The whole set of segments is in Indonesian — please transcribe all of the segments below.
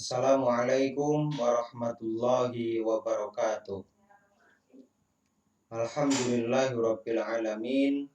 Assalamualaikum warahmatullahi wabarakatuh. Alhamdulillahirabbil alamin.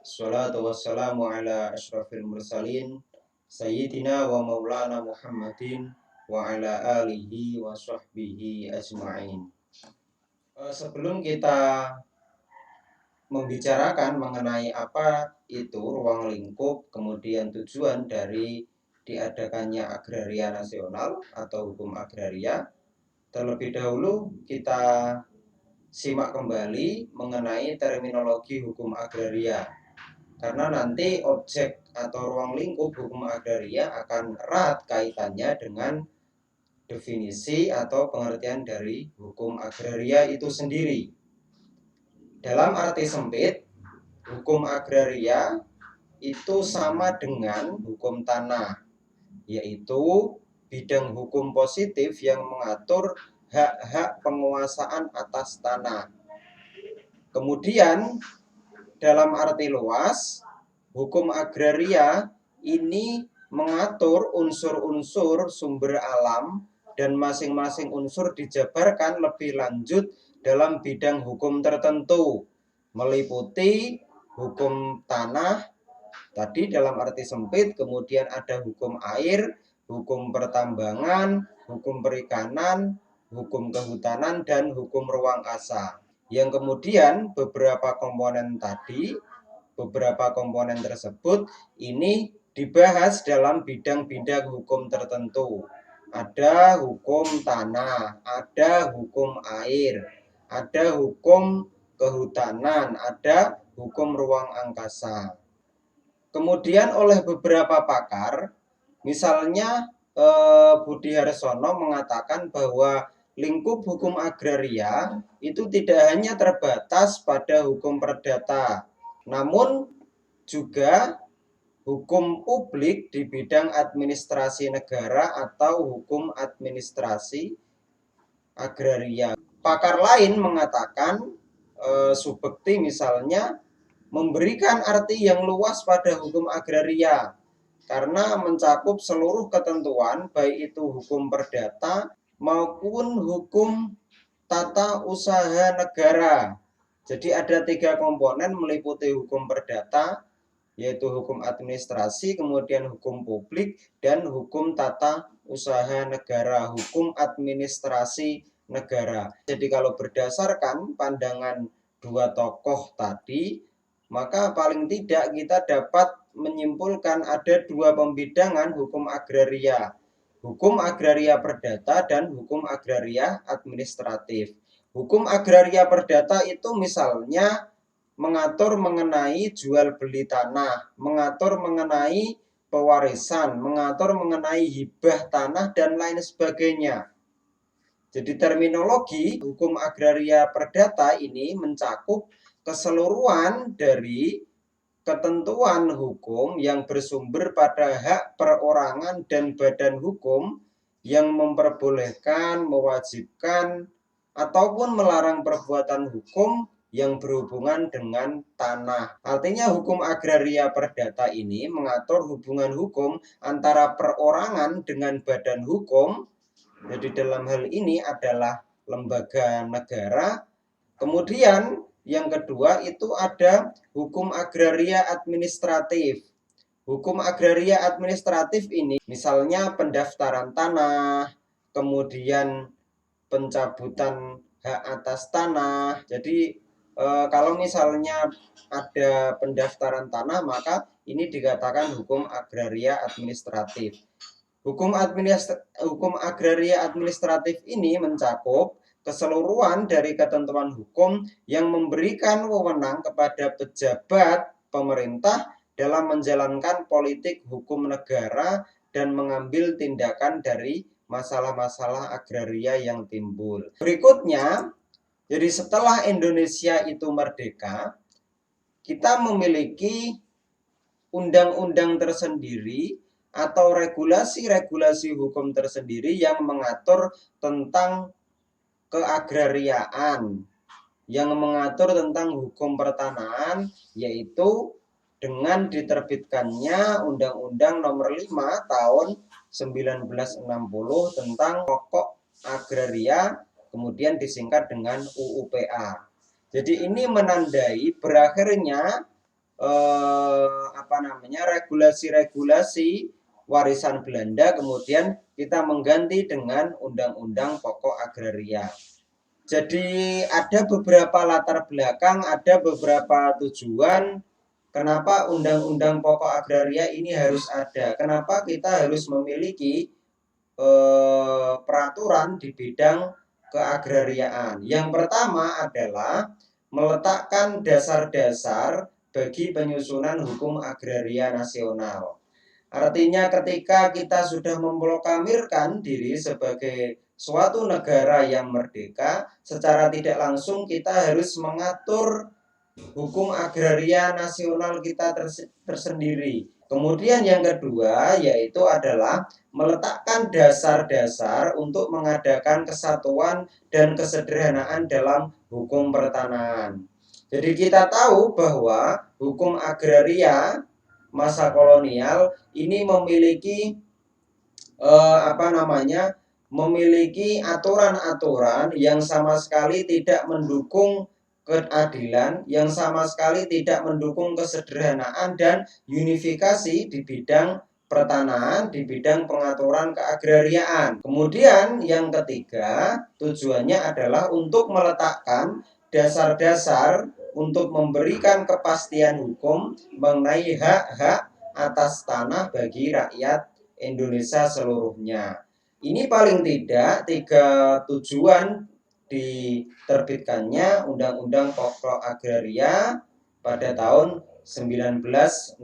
Shalatu wassalamu ala asyrafil mursalin sayyidina wa maulana Muhammadin wa ala alihi wa sahbihi ajma'in. Sebelum kita membicarakan mengenai apa itu ruang lingkup, kemudian tujuan dari diadakannya agraria nasional atau hukum agraria, terlebih dahulu kita simak kembali mengenai terminologi hukum agraria. Karena nanti objek atau ruang lingkup hukum agraria akan erat kaitannya dengan definisi atau pengertian dari hukum agraria itu sendiri. Dalam arti sempit, hukum agraria itu sama dengan hukum tanah, yaitu bidang hukum positif yang mengatur hak-hak penguasaan atas tanah. Kemudian dalam arti luas, hukum agraria ini mengatur unsur-unsur sumber alam dan masing-masing unsur dijabarkan lebih lanjut dalam bidang hukum tertentu, meliputi hukum tanah tadi dalam arti sempit, kemudian ada hukum air, hukum pertambangan, hukum perikanan, hukum kehutanan, dan hukum ruang asa. Yang kemudian beberapa komponen tersebut ini dibahas dalam bidang-bidang hukum tertentu. Ada hukum tanah, ada hukum air, ada hukum kehutanan, ada hukum ruang angkasa. Kemudian oleh beberapa pakar, misalnya Budi Harsono mengatakan bahwa lingkup hukum agraria itu tidak hanya terbatas pada hukum perdata, namun juga hukum publik di bidang administrasi negara atau hukum administrasi agraria. Pakar lain mengatakan Subekti misalnya memberikan arti yang luas pada hukum agraria karena mencakup seluruh ketentuan baik itu hukum perdata maupun hukum tata usaha negara. Jadi ada 3 komponen meliputi hukum perdata, yaitu hukum administrasi, kemudian hukum publik, dan hukum tata usaha negara, hukum administrasi negara. Jadi kalau berdasarkan pandangan 2 tokoh tadi, maka paling tidak kita dapat menyimpulkan ada 2 pembidangan hukum agraria. Hukum agraria perdata dan hukum agraria administratif. Hukum agraria perdata itu misalnya mengatur mengenai jual beli tanah, mengatur mengenai pewarisan, mengatur mengenai hibah tanah, dan lain sebagainya. Jadi terminologi hukum agraria perdata ini mencakup keseluruhan dari ketentuan hukum yang bersumber pada hak perorangan dan badan hukum yang memperbolehkan, mewajibkan, ataupun melarang perbuatan hukum yang berhubungan dengan tanah. Artinya hukum agraria perdata ini mengatur hubungan hukum antara perorangan dengan badan hukum. Jadi dalam hal ini adalah lembaga negara. Kemudian yang kedua itu ada hukum agraria administratif. Hukum agraria administratif ini misalnya pendaftaran tanah, kemudian pencabutan hak atas tanah. Jadi kalau misalnya ada pendaftaran tanah, maka ini dikatakan hukum agraria administratif. Hukum agraria administratif ini mencakup keseluruhan dari ketentuan hukum yang memberikan wewenang kepada pejabat pemerintah dalam menjalankan politik hukum negara dan mengambil tindakan dari masalah-masalah agraria yang timbul. Berikutnya, jadi setelah Indonesia itu merdeka, kita memiliki undang-undang tersendiri atau regulasi-regulasi hukum tersendiri yang mengatur tentang keagrariaan, yang mengatur tentang hukum pertanahan, yaitu dengan diterbitkannya Undang-Undang Nomor 5 Tahun 1960 tentang pokok agraria, kemudian disingkat dengan UUPA. Jadi ini menandai berakhirnya regulasi-regulasi warisan Belanda, kemudian kita mengganti dengan Undang-Undang Pokok Agraria. Jadi ada beberapa latar belakang, ada beberapa tujuan kenapa Undang-Undang Pokok Agraria ini harus ada. Kenapa kita harus memiliki peraturan di bidang keagrariaan. Yang pertama adalah meletakkan dasar-dasar bagi penyusunan hukum agraria nasional. Artinya ketika kita sudah memproklamirkan diri sebagai suatu negara yang merdeka, secara tidak langsung kita harus mengatur hukum agraria nasional kita tersendiri. Kemudian yang kedua yaitu adalah meletakkan dasar-dasar untuk mengadakan kesatuan dan kesederhanaan dalam hukum pertanahan. Jadi kita tahu bahwa hukum agraria masa kolonial ini memiliki memiliki aturan-aturan yang sama sekali tidak mendukung keadilan, yang sama sekali tidak mendukung kesederhanaan dan unifikasi di bidang pertanahan, di bidang pengaturan keagrariaan. Kemudian yang ketiga, tujuannya adalah untuk meletakkan dasar-dasar untuk memberikan kepastian hukum mengenai hak-hak atas tanah bagi rakyat Indonesia seluruhnya. Ini paling tidak 3 tujuan diterbitkannya Undang-Undang Pokok Agraria pada tahun 1960.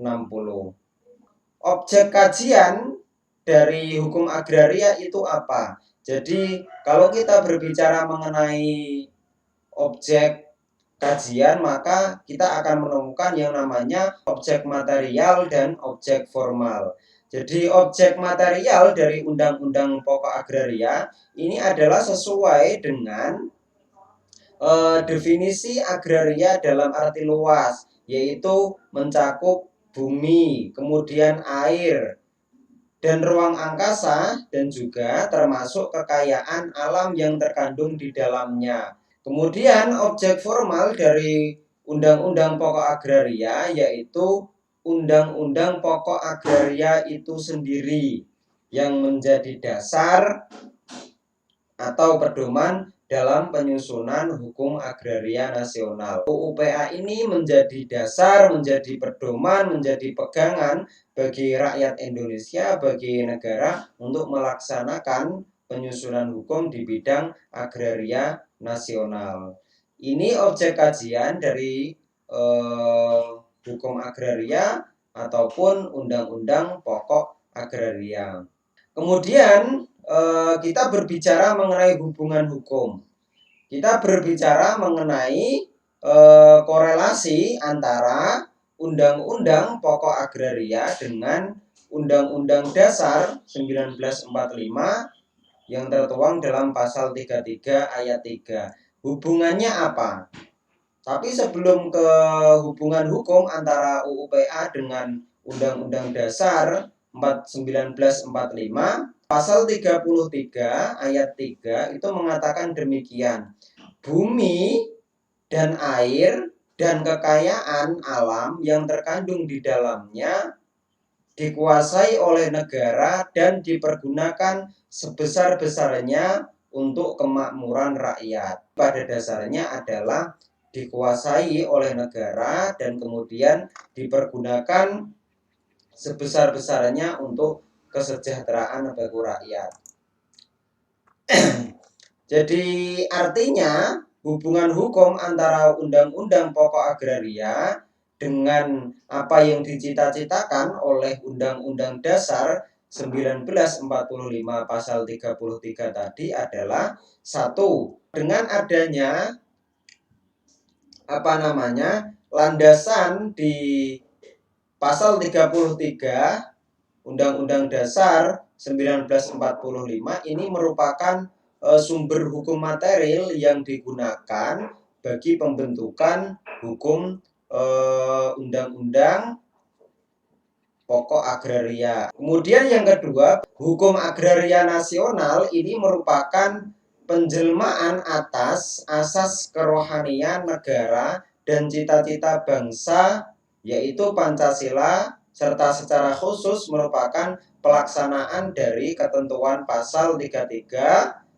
Objek kajian dari hukum agraria itu apa? Jadi kalau kita berbicara mengenai objek kajian, maka kita akan menemukan yang namanya objek material dan objek formal. Jadi objek material dari Undang-Undang Pokok Agraria ini adalah sesuai dengan definisi agraria dalam arti luas, yaitu mencakup bumi, kemudian air, dan ruang angkasa, dan juga termasuk kekayaan alam yang terkandung di dalamnya. Kemudian objek formal dari Undang-Undang Pokok Agraria yaitu Undang-Undang Pokok Agraria itu sendiri yang menjadi dasar atau pedoman dalam penyusunan hukum agraria nasional. UUPA ini menjadi dasar, menjadi pedoman, menjadi pegangan bagi rakyat Indonesia, bagi negara untuk melaksanakan penyusunan hukum di bidang agraria nasional. Ini objek kajian dari hukum agraria ataupun undang-undang pokok agraria. Kemudian kita berbicara mengenai hubungan hukum. Kita berbicara mengenai korelasi antara Undang-Undang Pokok Agraria dengan Undang-Undang Dasar 1945 yang tertuang dalam pasal 33 ayat 3. Hubungannya apa? Tapi sebelum ke hubungan hukum antara UUPA dengan Undang-Undang Dasar 1945, pasal 33 ayat 3 itu mengatakan demikian. Bumi dan air dan kekayaan alam yang terkandung di dalamnya dikuasai oleh negara dan dipergunakan sebesar-besarnya untuk kemakmuran rakyat. Pada dasarnya adalah dikuasai oleh negara dan kemudian dipergunakan sebesar-besarnya untuk kesejahteraan bagi rakyat. Jadi artinya hubungan hukum antara Undang-Undang Pokok Agraria dengan apa yang dicita-citakan oleh Undang-Undang Dasar 1945 pasal 33 tadi adalah satu, dengan adanya landasan di pasal 33 Undang-Undang Dasar 1945 ini merupakan sumber hukum material yang digunakan bagi pembentukan hukum undang-undang pokok agraria. Kemudian yang kedua, hukum agraria nasional ini merupakan penjelmaan atas asas kerohanian negara dan cita-cita bangsa, yaitu Pancasila, serta secara khusus merupakan pelaksanaan dari ketentuan pasal 33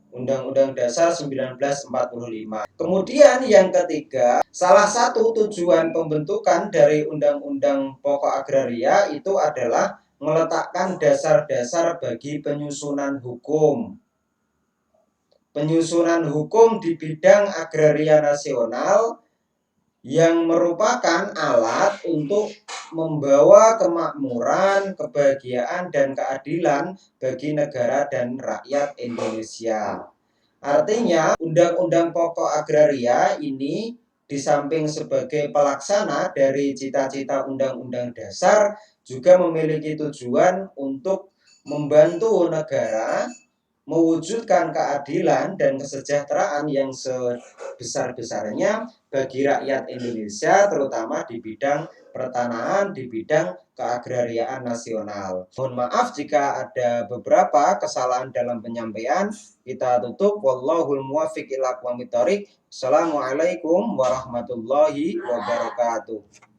Undang-Undang Dasar 1945. Kemudian yang ketiga, salah satu tujuan pembentukan dari Undang-Undang Pokok Agraria itu adalah meletakkan dasar-dasar bagi penyusunan hukum. Penyusunan hukum di bidang agraria nasional yang merupakan alat untuk membawa kemakmuran, kebahagiaan, dan keadilan bagi negara dan rakyat Indonesia. Artinya, Undang-Undang Pokok Agraria ini di samping sebagai pelaksana dari cita-cita Undang-Undang Dasar juga memiliki tujuan untuk membantu negara mewujudkan keadilan dan kesejahteraan yang sebesar-besarnya bagi rakyat Indonesia, terutama di bidang pertanahan, di bidang keagrariaan nasional. Mohon maaf jika ada beberapa kesalahan dalam penyampaian. Kita tutup. Wallahul muwaffiq ila aqwamit thoriq. Assalamualaikum warahmatullahi wabarakatuh.